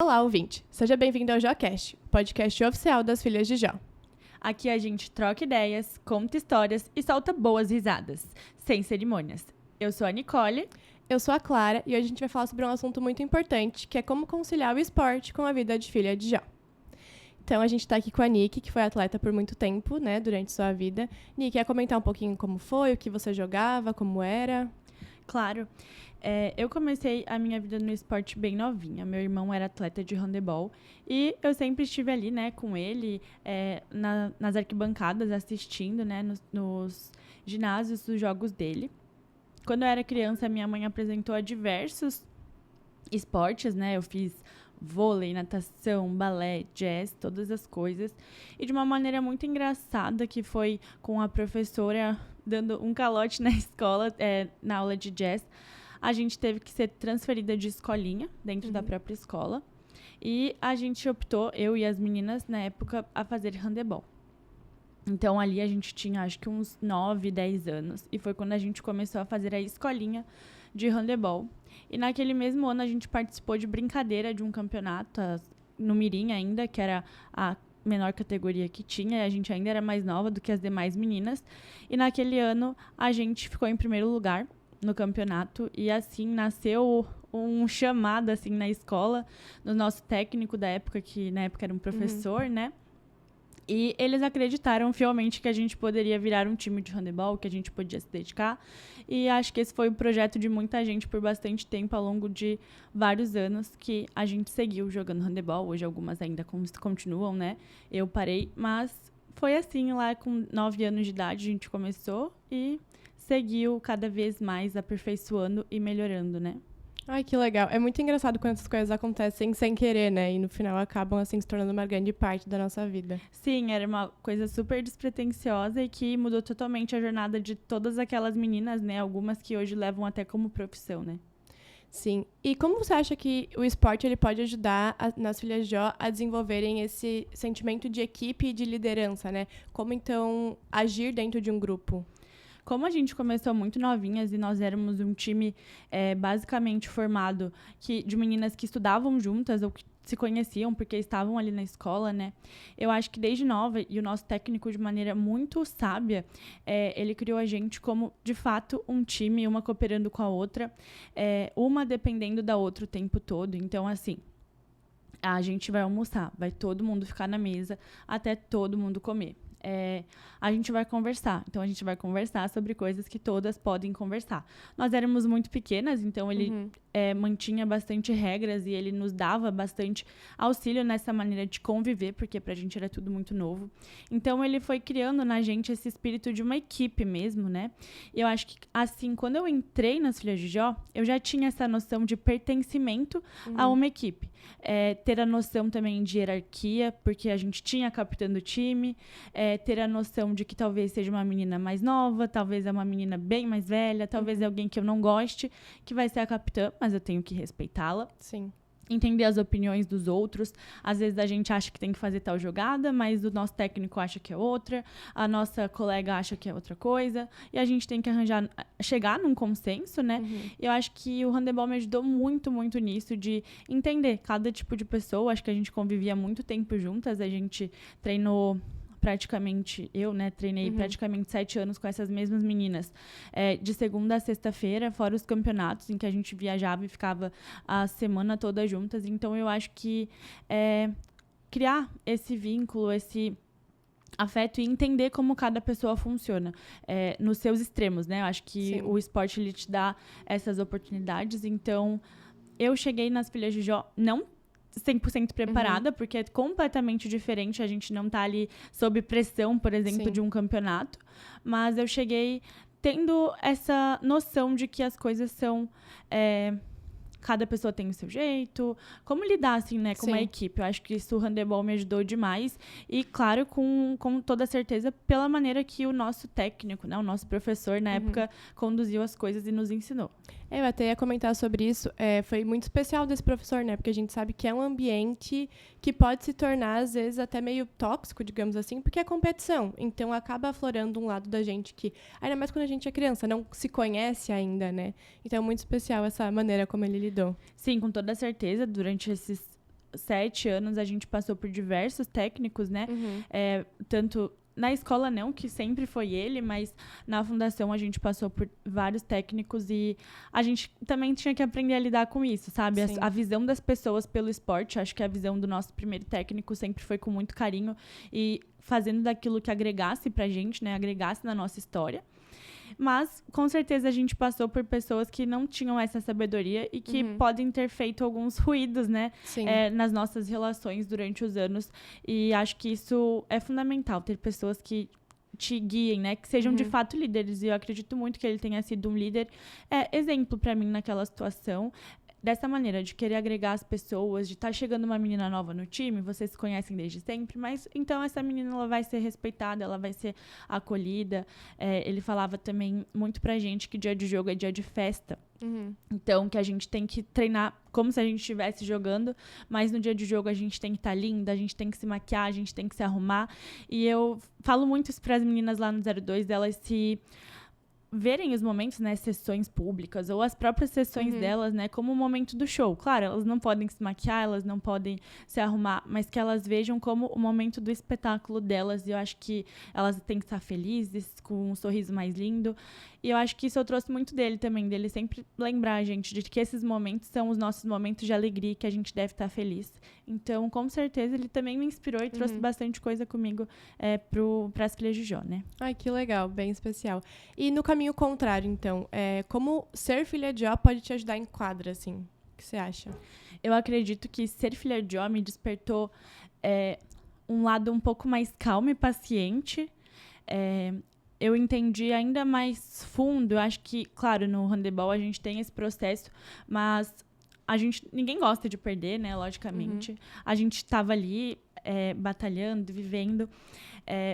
Olá, ouvinte! Seja bem-vindo ao JoCast, podcast oficial das Filhas de Jó. Aqui a gente troca ideias, conta histórias e solta boas risadas, sem cerimônias. Eu sou a Nicole. Eu sou a Clara e hoje a gente vai falar sobre um assunto muito importante, que é como conciliar o esporte com a vida de filha de Jó. Então, a gente está aqui com a Nick, que foi atleta por muito tempo, né, durante sua vida. Nick, quer comentar um pouquinho como foi, o que você jogava, como era? Claro. Eu comecei a minha vida no esporte bem novinha. Meu irmão era atleta de handebol e eu sempre estive ali, né, com ele, nas arquibancadas, assistindo, né, nos ginásios dos jogos dele. Quando eu era criança, minha mãe apresentou a diversos esportes, né, eu fiz vôlei, natação, balé, jazz, todas as coisas. E de uma maneira muito engraçada, que foi com a professora dando um calote na escola, na aula de jazz, a gente teve que ser transferida de escolinha dentro da própria escola. E a gente optou, eu e as meninas, na época, a fazer handebol. Então, ali a gente tinha, acho que uns 9, 10 anos. E foi quando a gente começou a fazer a escolinha de handebol. E naquele mesmo ano, a gente participou de brincadeira de um campeonato, no Mirim ainda, que era a menor categoria que tinha. E a gente ainda era mais nova do que as demais meninas. E naquele ano, a gente ficou em primeiro lugar no campeonato. E assim, nasceu um chamado, assim, na escola, no nosso técnico da época, que na época era um professor, né? E eles acreditaram fielmente que a gente poderia virar um time de handebol, que a gente podia se dedicar. E acho que esse foi um projeto de muita gente por bastante tempo, ao longo de vários anos, que a gente seguiu jogando handebol. Hoje algumas ainda continuam, né? Eu parei, mas foi assim, lá com 9 anos de idade a gente começou e seguiu cada vez mais aperfeiçoando e melhorando, né? Ai, que legal. É muito engraçado quando essas coisas acontecem sem querer, né? E no final acabam, assim, se tornando uma grande parte da nossa vida. Sim, era uma coisa super despretensiosa e que mudou totalmente a jornada de todas aquelas meninas, né? Algumas que hoje levam até como profissão, né? Sim. E como você acha que o esporte ele pode ajudar nas Filhas de Jó a desenvolverem esse sentimento de equipe e de liderança, né? Como, então, agir dentro de um grupo? Como a gente começou muito novinhas e nós éramos um time basicamente formado de meninas que estudavam juntas ou que se conheciam porque estavam ali na escola, né? Eu acho que desde nova, e o nosso técnico de maneira muito sábia, ele criou a gente como, de fato, um time, uma cooperando com a outra, uma dependendo da outra o tempo todo. Então, assim, a gente vai almoçar, vai todo mundo ficar na mesa até todo mundo comer. A gente vai conversar. Então, a gente vai conversar sobre coisas que todas podem conversar. Nós éramos muito pequenas, então ele mantinha bastante regras e ele nos dava bastante auxílio nessa maneira de conviver, porque pra gente era tudo muito novo. Então, ele foi criando na gente esse espírito de uma equipe mesmo, né? E eu acho que, assim, quando eu entrei nas Filhas de Jó, eu já tinha essa noção de pertencimento a uma equipe. Ter a noção também de hierarquia, porque a gente tinha a capitã do time, ter a noção de que talvez seja uma menina mais nova, talvez é uma menina bem mais velha, talvez é alguém que eu não goste, que vai ser a capitã, mas eu tenho que respeitá-la. Sim. Entender as opiniões dos outros. Às vezes a gente acha que tem que fazer tal jogada, mas o nosso técnico acha que é outra, a nossa colega acha que é outra coisa, e a gente tem que chegar num consenso, né? Eu acho que o handebol me ajudou muito, muito nisso, de entender cada tipo de pessoa. Acho que a gente convivia muito tempo juntas, a gente treinou praticamente, eu, né, treinei praticamente 7 anos com essas mesmas meninas, de segunda a sexta-feira, fora os campeonatos em que a gente viajava e ficava a semana toda juntas. Então, eu acho que criar esse vínculo, esse afeto e entender como cada pessoa funciona nos seus extremos, né? Eu acho que Sim. o esporte, ele te dá essas oportunidades. Então, eu cheguei nas Filhas de Jó não 100% preparada, porque é completamente diferente. A gente não tá ali sob pressão, por exemplo, Sim. de um campeonato. Mas eu cheguei tendo essa noção de que as coisas são... cada pessoa tem o seu jeito. Como lidar, assim, né, com uma equipe. Eu acho que isso o handebol me ajudou demais. E, claro, com toda certeza, pela maneira que o nosso técnico, né, o nosso professor, na época, conduziu as coisas e nos ensinou. Eu até ia comentar sobre isso. Foi muito especial desse professor, né? Porque a gente sabe que é um ambiente que pode se tornar, às vezes, até meio tóxico, digamos assim, porque é competição. Então, acaba aflorando um lado da gente que, ainda mais quando a gente é criança, não se conhece ainda, né? Então, é muito especial essa maneira como ele lidou. Sim, com toda certeza. Durante esses 7 anos, a gente passou por diversos técnicos, né? Tanto na escola não, que sempre foi ele, mas na fundação a gente passou por vários técnicos e a gente também tinha que aprender a lidar com isso, sabe? A visão das pessoas pelo esporte, acho que a visão do nosso primeiro técnico sempre foi com muito carinho e fazendo daquilo que agregasse pra gente, né? Agregasse na nossa história. Mas, com certeza, a gente passou por pessoas que não tinham essa sabedoria e que podem ter feito alguns ruídos, né? Nas nossas relações durante os anos. E acho que isso é fundamental, ter pessoas que te guiem, né? Que sejam de fato líderes. E eu acredito muito que ele tenha sido um líder exemplo para mim naquela situação. Dessa maneira, de querer agregar as pessoas, de estar chegando uma menina nova no time, vocês se conhecem desde sempre, mas então essa menina ela vai ser respeitada, ela vai ser acolhida. Ele falava também muito pra gente que dia de jogo é dia de festa. Então, que a gente tem que treinar como se a gente estivesse jogando, mas no dia de jogo a gente tem que estar linda, a gente tem que se maquiar, a gente tem que se arrumar. E eu falo muito isso pras meninas lá no 02, delas se verem os momentos, né, sessões públicas ou as próprias sessões delas, né, como o momento do show. Claro, elas não podem se maquiar, elas não podem se arrumar, mas que elas vejam como o momento do espetáculo delas. E eu acho que elas têm que estar felizes, com um sorriso mais lindo. E eu acho que isso eu trouxe muito dele também, dele sempre lembrar a gente de que esses momentos são os nossos momentos de alegria, que a gente deve estar feliz. Então, com certeza, ele também me inspirou e trouxe bastante coisa comigo para as Filhas de Jó, né? Ai, que legal, bem especial. E no caminho contrário, então, como ser filha de Jó pode te ajudar em quadra, assim? O que você acha? Eu acredito que ser filha de Jó me despertou um lado um pouco mais calmo e paciente. Eu entendi ainda mais fundo. Eu acho que, claro, no handebol a gente tem esse processo, mas ninguém gosta de perder, né? Logicamente. A gente estava ali batalhando, vivendo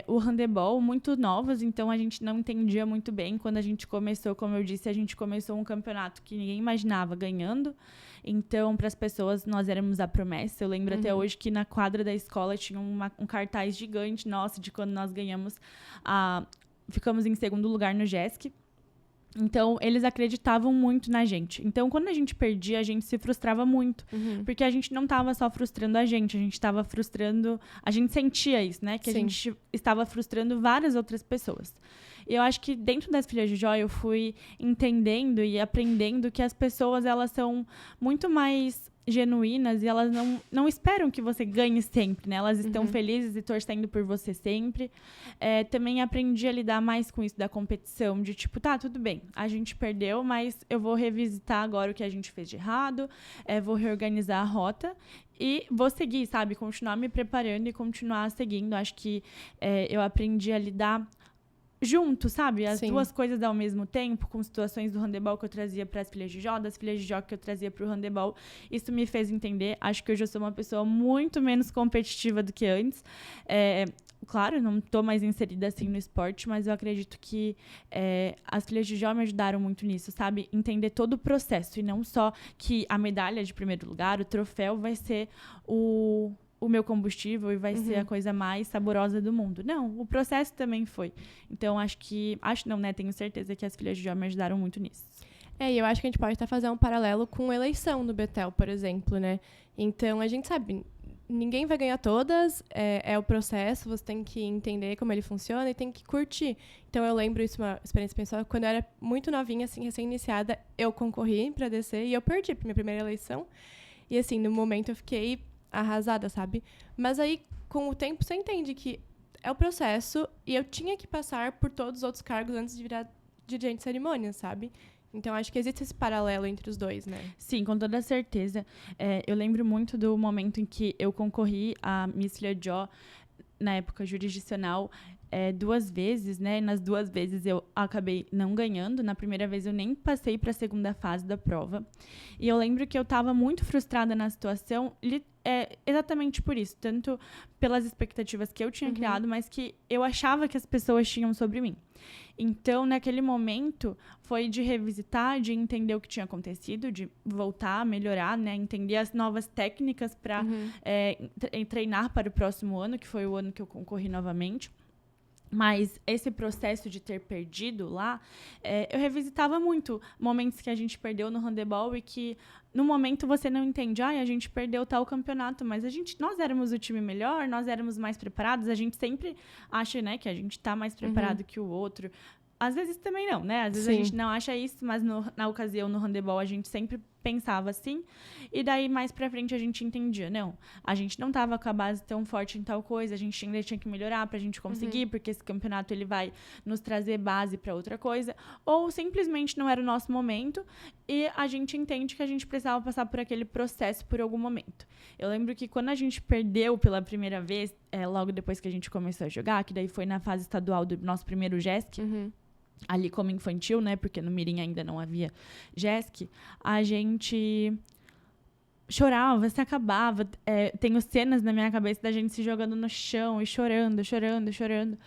o handebol muito novos, então a gente não entendia muito bem. Quando a gente começou, como eu disse, a gente começou um campeonato que ninguém imaginava ganhando. Então, para as pessoas, nós éramos a promessa. Eu lembro até hoje que na quadra da escola tinha um cartaz gigante nosso de quando nós ganhamos ficamos em segundo lugar no JESC. Então, eles acreditavam muito na gente. Então, quando a gente perdia, a gente se frustrava muito. Porque a gente não estava só frustrando a gente estava frustrando... A gente sentia isso, né? Que a gente estava frustrando várias outras pessoas. E eu acho que dentro das Filhas de Jó, eu fui entendendo e aprendendo que as pessoas, elas são muito mais genuínas e elas não esperam que você ganhe sempre, né? Elas estão felizes e torcendo por você sempre. Também aprendi a lidar mais com isso da competição, de tipo, tá, tudo bem, a gente perdeu, mas eu vou revisitar agora o que a gente fez de errado, vou reorganizar a rota e vou seguir, sabe? Continuar me preparando e continuar seguindo. Acho que eu aprendi a lidar junto, sabe? As duas coisas ao mesmo tempo, com situações do handebol que eu trazia para as Filhas de Jó, das Filhas de Jó que eu trazia para o handebol. Isso me fez entender. Acho que hoje eu sou uma pessoa muito menos competitiva do que antes. Claro, não estou mais inserida assim no esporte, mas eu acredito que as Filhas de Jó me ajudaram muito nisso, sabe? Entender todo o processo e não só que a medalha de primeiro lugar, o troféu vai ser o meu combustível e vai ser a coisa mais saborosa do mundo. Não, o processo também foi. Então, tenho certeza que as Filhas de Jó me ajudaram muito nisso. E eu acho que a gente pode até fazer um paralelo com a eleição no Betel, por exemplo, né? Então, a gente sabe, ninguém vai ganhar todas, é o processo, você tem que entender como ele funciona e tem que curtir. Então, eu lembro isso, uma experiência pessoal, quando eu era muito novinha, assim, recém-iniciada, eu concorri para descer e eu perdi a minha primeira eleição. E, assim, no momento eu fiquei arrasada, sabe? Mas aí, com o tempo, você entende que é o processo e eu tinha que passar por todos os outros cargos antes de virar dirigente de cerimônia, sabe? Então, acho que existe esse paralelo entre os dois, né? Sim, com toda certeza. Eu lembro muito do momento em que eu concorri à Miss Filha de Jó, na época jurisdicional, 2 vezes, né? Nas 2 vezes eu acabei não ganhando. Na primeira vez eu nem passei para a segunda fase da prova. E eu lembro que eu estava muito frustrada na situação, exatamente por isso. Tanto pelas expectativas que eu tinha criado, mas que eu achava que as pessoas tinham sobre mim. Então, naquele momento, foi de revisitar, de entender o que tinha acontecido, de voltar a melhorar, né? Entender as novas técnicas para treinar para o próximo ano, que foi o ano que eu concorri novamente. Mas esse processo de ter perdido lá, eu revisitava muito momentos que a gente perdeu no handebol e que, no momento, você não entende. A gente perdeu tal campeonato, mas nós éramos o time melhor, nós éramos mais preparados. A gente sempre acha, né, que a gente está mais preparado que o outro. Às vezes também não, né? Às vezes a gente não acha isso, mas na ocasião, no handebol, a gente sempre pensava assim. E daí, mais pra frente, a gente entendia. Não, a gente não tava com a base tão forte em tal coisa, a gente ainda tinha que melhorar pra gente conseguir, porque esse campeonato ele vai nos trazer base pra outra coisa. Ou simplesmente não era o nosso momento e a gente entende que a gente precisava passar por aquele processo por algum momento. Eu lembro que quando a gente perdeu pela primeira vez, logo depois que a gente começou a jogar, que daí foi na fase estadual do nosso primeiro JESC, ali como infantil, né? Porque no Mirim ainda não havia JESC, a gente chorava, se acabava. Tenho cenas na minha cabeça da gente se jogando no chão e chorando, chorando, chorando.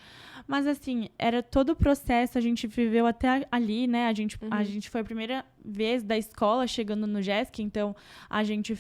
Mas, assim, era todo o processo, a gente viveu até ali, né? A gente foi a primeira vez da escola chegando no JESC, então a gente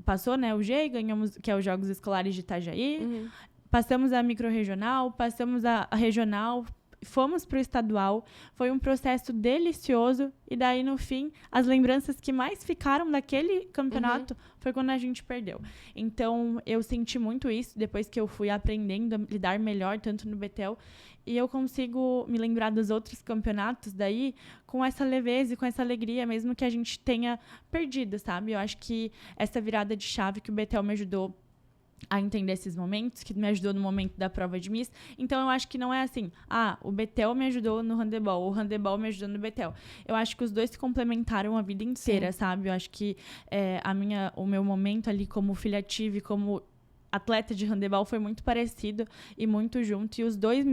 passou, né, o G, ganhamos, que é os Jogos Escolares de Itajaí, passamos a micro-regional, passamos a regional, fomos para o estadual, foi um processo delicioso e daí no fim as lembranças que mais ficaram daquele campeonato foi quando a gente perdeu. Então eu senti muito isso depois que eu fui aprendendo a lidar melhor tanto no Betel e eu consigo me lembrar dos outros campeonatos daí com essa leveza e com essa alegria mesmo que a gente tenha perdido, sabe? Eu acho que essa virada de chave que o Betel me ajudou a entender esses momentos, que me ajudou no momento da prova de Miss. Então, eu acho que não é assim, o Betel me ajudou no handebol, o handebol me ajudou no Betel. Eu acho que os dois se complementaram a vida inteira, sabe? Eu acho que o meu momento ali como filha ativa e como atleta de handebol foi muito parecido e muito junto. E os dois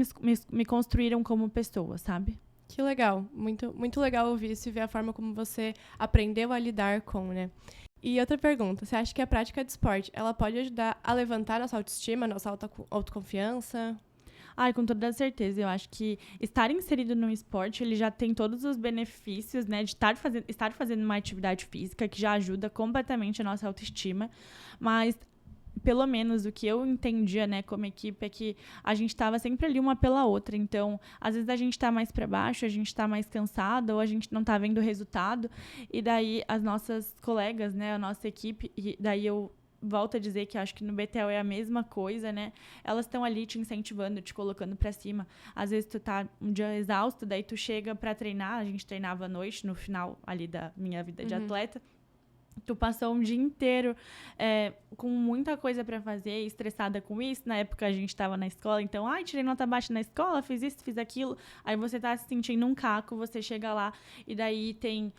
me construíram como pessoa, sabe? Que legal. Muito, muito legal ouvir isso e ver a forma como você aprendeu a lidar com, né? E outra pergunta, você acha que a prática de esporte, ela pode ajudar a levantar nossa autoestima, nossa autoconfiança? Com toda certeza. Eu acho que estar inserido no esporte, ele já tem todos os benefícios, né, de estar fazendo uma atividade física, que já ajuda completamente a nossa autoestima. Mas, pelo menos, o que eu entendia, né, como equipe, é que a gente estava sempre ali uma pela outra. Então, às vezes a gente está mais para baixo, a gente está mais cansada, ou a gente não está vendo o resultado. E daí, as nossas colegas, né, a nossa equipe, e daí eu volto a dizer que acho que no Betel é a mesma coisa, né? Elas estão ali te incentivando, te colocando pra cima. Às vezes tu tá um dia exausto, daí tu chega pra treinar. A gente treinava à noite, no final ali da minha vida de atleta. Tu passou um dia inteiro com muita coisa pra fazer, estressada com isso. Na época a gente tava na escola, então, tirei nota baixa na escola, fiz isso, fiz aquilo. Aí você tá se sentindo um caco, você chega lá e daí tem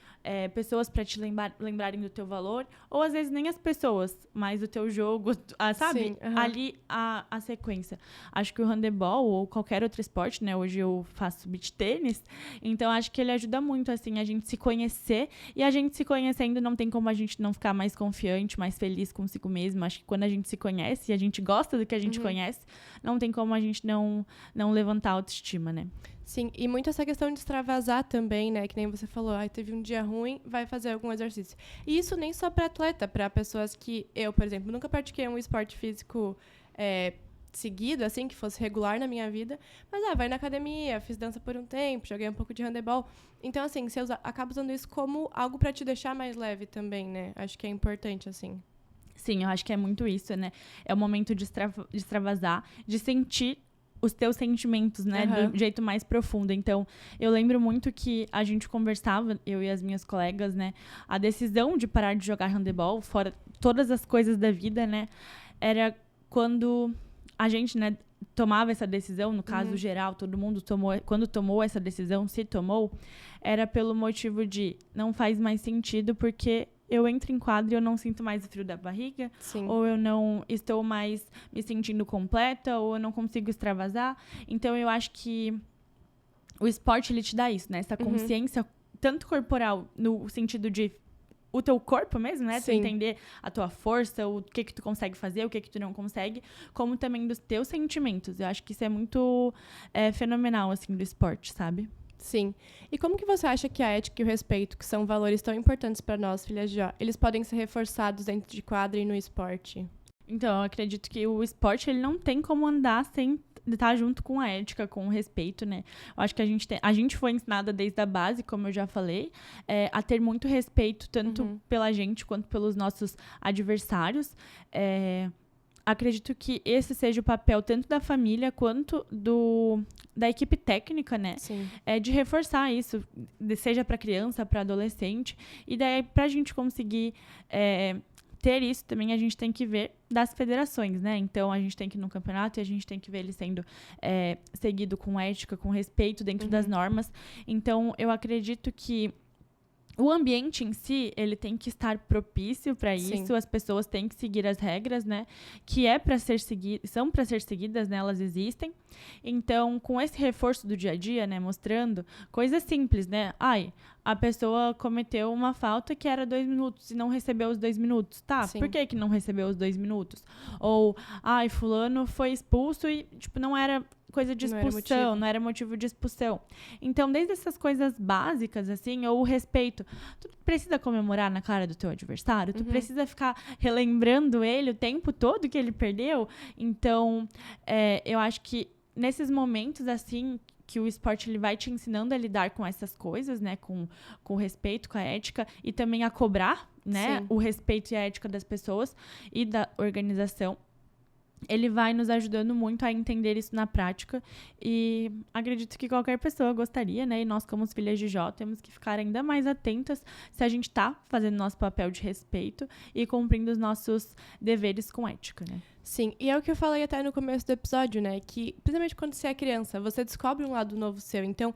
pessoas pra te lembrarem do teu valor. Ou às vezes nem as pessoas, mas o teu jogo, sabe? Sim, ali a sequência. Acho que o handebol ou qualquer outro esporte, né? Hoje eu faço beach tênis, então acho que ele ajuda muito, assim, a gente se conhecer. E a gente se conhecendo não tem como a gente não ficar mais confiante, mais feliz consigo mesmo. Acho que quando a gente se conhece e a gente gosta do que a gente conhece, não tem como a gente não levantar a autoestima, né? Sim, e muito essa questão de extravasar também, né? Que nem você falou, teve um dia ruim, vai fazer algum exercício. E isso nem só para atleta, para pessoas que eu, por exemplo, nunca pratiquei um esporte físico seguido, assim, que fosse regular na minha vida. Mas, vai na academia, fiz dança por um tempo, joguei um pouco de handebol. Então, assim, você acaba usando isso como algo para te deixar mais leve também, né? Acho que é importante, assim. Sim, eu acho que é muito isso, né? É o momento de extravasar, de sentir os teus sentimentos, né? Do jeito mais profundo. Então, eu lembro muito que a gente conversava, eu e as minhas colegas, né? A decisão de parar de jogar handebol, fora todas as coisas da vida, né? Era quando a gente, né, tomava essa decisão, no caso geral, todo mundo quando tomou essa decisão, se tomou, era pelo motivo de não faz mais sentido, porque eu entro em quadra e eu não sinto mais o frio da barriga, ou eu não estou mais me sentindo completa, ou eu não consigo extravasar. Então, eu acho que o esporte, ele te dá isso, né? Essa consciência, tanto corporal, no sentido de o teu corpo mesmo, né? Tu entender a tua força, o que tu consegue fazer, o que tu não consegue, como também dos teus sentimentos. Eu acho que isso é muito fenomenal, assim, do esporte, sabe? Sim. E como que você acha que a ética e o respeito, que são valores tão importantes para nós, filhas de Jó, eles podem ser reforçados dentro de quadra e no esporte? Então, eu acredito que o esporte, ele não tem como andar sem tá junto com a ética, com o respeito, né? Eu acho que a gente foi ensinada desde a base, como eu já falei, a ter muito respeito, tanto pela gente quanto pelos nossos adversários. Acredito que esse seja o papel tanto da família quanto da equipe técnica, né? Sim. De reforçar isso, seja para criança, para adolescente. E daí, para a gente conseguir ter isso também, a gente tem que ver das federações, né? Então, a gente tem que ir no campeonato e a gente tem que ver ele sendo seguido com ética, com respeito dentro das normas. Então, eu acredito que o ambiente em si, ele tem que estar propício para isso, as pessoas têm que seguir as regras, né? Que são para ser seguidas, né? Elas existem. Então, com esse reforço do dia a dia, né? Mostrando coisas simples, né? A pessoa cometeu uma falta que era 2 minutos e não recebeu os 2 minutos. Tá, por que não recebeu os 2 minutos? Ou, fulano foi expulso e, não era coisa de expulsão, não era motivo de expulsão. Então, desde essas coisas básicas, assim, ou o respeito, tu precisa comemorar na cara do teu adversário, tu precisa ficar relembrando ele o tempo todo que ele perdeu. Então, eu acho que nesses momentos, assim, que o esporte ele vai te ensinando a lidar com essas coisas, né, com o respeito, com a ética, e também a cobrar, né, o respeito e a ética das pessoas e da organização. Ele vai nos ajudando muito a entender isso na prática e acredito que qualquer pessoa gostaria, né? E nós, como filhas de Jó, temos que ficar ainda mais atentas se a gente está fazendo nosso papel de respeito e cumprindo os nossos deveres com ética, né? Sim, e é o que eu falei até no começo do episódio, né? Que, principalmente quando você é criança, você descobre um lado novo seu. Então,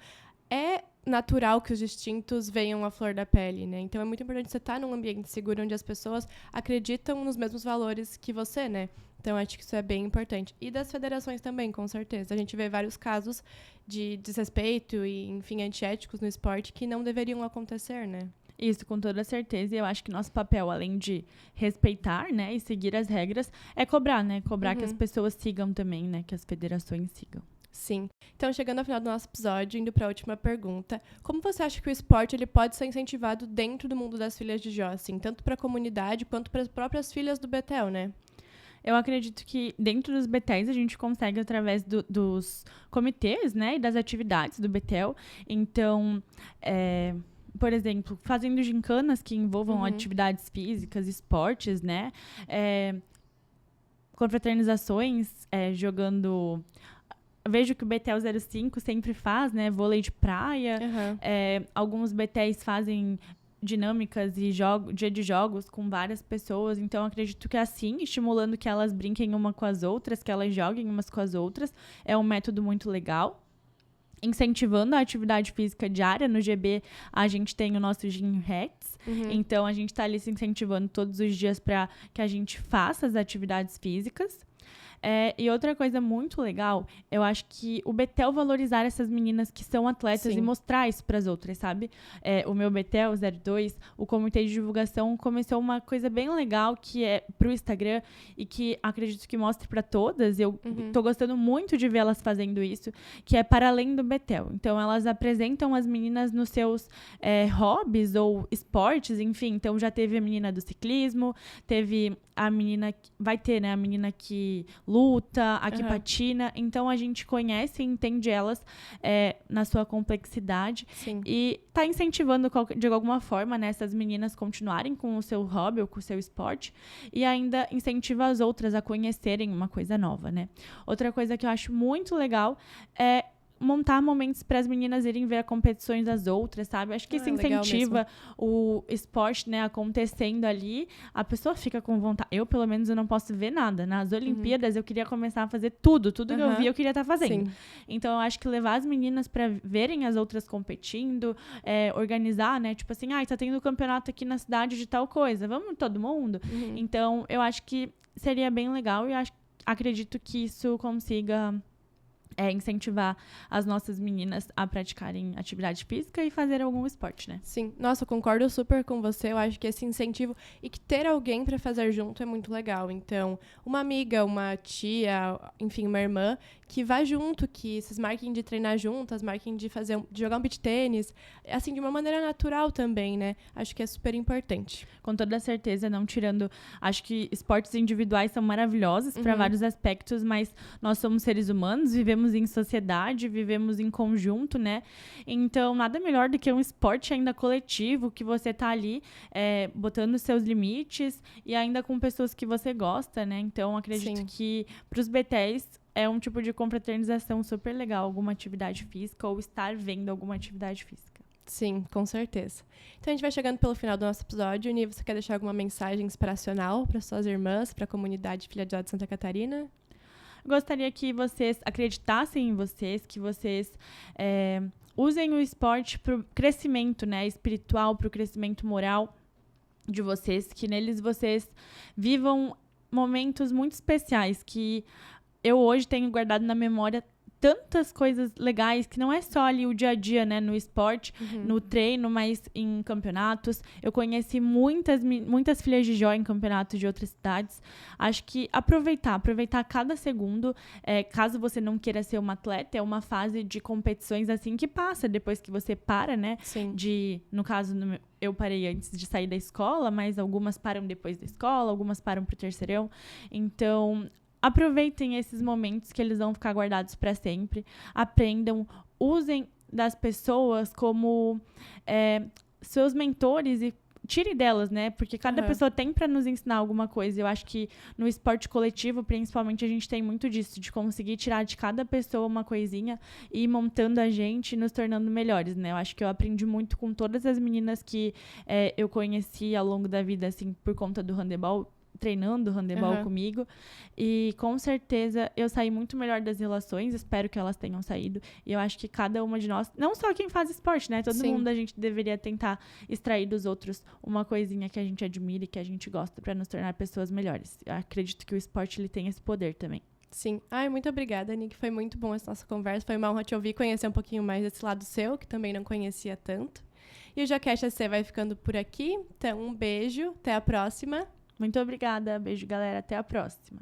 é natural que os instintos venham à flor da pele, né? Então, é muito importante você estar num ambiente seguro onde as pessoas acreditam nos mesmos valores que você, né? Então, acho que isso é bem importante. E das federações também, com certeza. A gente vê vários casos de desrespeito e, enfim, antiéticos no esporte que não deveriam acontecer, né? Isso, com toda certeza. E eu acho que nosso papel, além de respeitar, né, e seguir as regras, é cobrar, né? Cobrar que as pessoas sigam também, né? Que as federações sigam. Sim. Então, chegando ao final do nosso episódio, indo para a última pergunta, como você acha que o esporte ele pode ser incentivado dentro do mundo das filhas de Jó, assim, tanto para a comunidade quanto para as próprias filhas do Betel, né? Eu acredito que dentro dos Betéis a gente consegue através dos comitês, né, e das atividades do Betel. Então, por exemplo, fazendo gincanas que envolvam atividades físicas, esportes, né, confraternizações, jogando... Vejo que o Betel 05 sempre faz, né, vôlei de praia. Alguns Betéis fazem dinâmicas e dia de jogos com várias pessoas. Então, acredito que assim, estimulando que elas brinquem uma com as outras, que elas joguem umas com as outras, é um método muito legal. Incentivando a atividade física diária. No GB, a gente tem o nosso Gym Hacks. Então, a gente está ali se incentivando todos os dias para que a gente faça as atividades físicas. E outra coisa muito legal, eu acho que o Betel valorizar essas meninas que são atletas e mostrar isso para as outras, sabe? O meu Betel 02, o comitê de divulgação começou uma coisa bem legal que é pro Instagram e que acredito que mostre para todas. Eu tô gostando muito de ver elas fazendo isso, que é para além do Betel. Então, elas apresentam as meninas nos seus hobbies ou esportes, enfim. Então, já teve a menina do ciclismo, teve a menina... Vai ter, né? A menina que luta, a que patina. Então, a gente conhece e entende elas na sua complexidade. Sim. E tá incentivando, de alguma forma, né, essas meninas continuarem com o seu hobby ou com o seu esporte. E ainda incentiva as outras a conhecerem uma coisa nova, né? Outra coisa que eu acho muito legal é montar momentos para as meninas irem ver competições das outras, sabe? Acho que isso incentiva o esporte, né, acontecendo ali. A pessoa fica com vontade. Eu, pelo menos, eu não posso ver nada. Nas Olimpíadas, eu queria começar a fazer tudo que eu via, eu queria estar fazendo. Sim. Então, eu acho que levar as meninas para verem as outras competindo, organizar, né? Tipo assim, tá tendo campeonato aqui na cidade de tal coisa. Vamos todo mundo? Então, eu acho que seria bem legal e acredito que isso consiga incentivar as nossas meninas a praticarem atividade física e fazer algum esporte, né? Sim. Nossa, eu concordo super com você. Eu acho que esse incentivo e que ter alguém para fazer junto é muito legal. Então, uma amiga, uma tia, enfim, uma irmã. que vá junto, que vocês marquem de treinar juntas, marquem de jogar um beach tênis, assim, de uma maneira natural também, né? Acho que é super importante. Com toda certeza, não tirando... Acho que esportes individuais são maravilhosos para vários aspectos, mas nós somos seres humanos, vivemos em sociedade, vivemos em conjunto, né? Então, nada melhor do que um esporte ainda coletivo, que você tá ali botando seus limites e ainda com pessoas que você gosta, né? Então, acredito que para os BTs é um tipo de confraternização super legal, alguma atividade física ou estar vendo alguma atividade física. Sim, com certeza. Então a gente vai chegando pelo final do nosso episódio. Ni, você quer deixar alguma mensagem inspiracional para suas irmãs, para a comunidade Filha de Ó de Santa Catarina? Gostaria que vocês acreditassem em vocês, que vocês usem o esporte para o crescimento, né, espiritual, para o crescimento moral de vocês, que neles vocês vivam momentos muito especiais, que eu hoje tenho guardado na memória tantas coisas legais, que não é só ali o dia a dia, né, no esporte, no treino, mas em campeonatos. Eu conheci muitas filhas de Jó em campeonatos de outras cidades. Acho que aproveitar cada segundo, caso você não queira ser uma atleta, é uma fase de competições assim que passa depois que você para, né? Sim. No caso, eu parei antes de sair da escola, mas algumas param depois da escola, algumas param pro terceirão. Então, aproveitem esses momentos que eles vão ficar guardados para sempre. Aprendam, usem das pessoas como seus mentores e tire delas, né? Porque cada pessoa tem para nos ensinar alguma coisa. Eu acho que no esporte coletivo, principalmente, a gente tem muito disso, de conseguir tirar de cada pessoa uma coisinha e ir montando a gente e nos tornando melhores, né? Eu acho que eu aprendi muito com todas as meninas que eu conheci ao longo da vida, assim, por conta do handebol, treinando handebol comigo, e com certeza eu saí muito melhor das relações, espero que elas tenham saído, e eu acho que cada uma de nós, não só quem faz esporte, né, todo mundo, a gente deveria tentar extrair dos outros uma coisinha que a gente admira e que a gente gosta para nos tornar pessoas melhores. Eu acredito que o esporte ele tem esse poder também. Sim. Ai, muito obrigada, Nick. Foi muito bom essa nossa conversa. Foi uma honra te ouvir, conhecer um pouquinho mais desse lado seu, que também não conhecia tanto. E o Jocast AC vai ficando por aqui. Então, um beijo. Até a próxima. Muito obrigada. Beijo, galera. Até a próxima.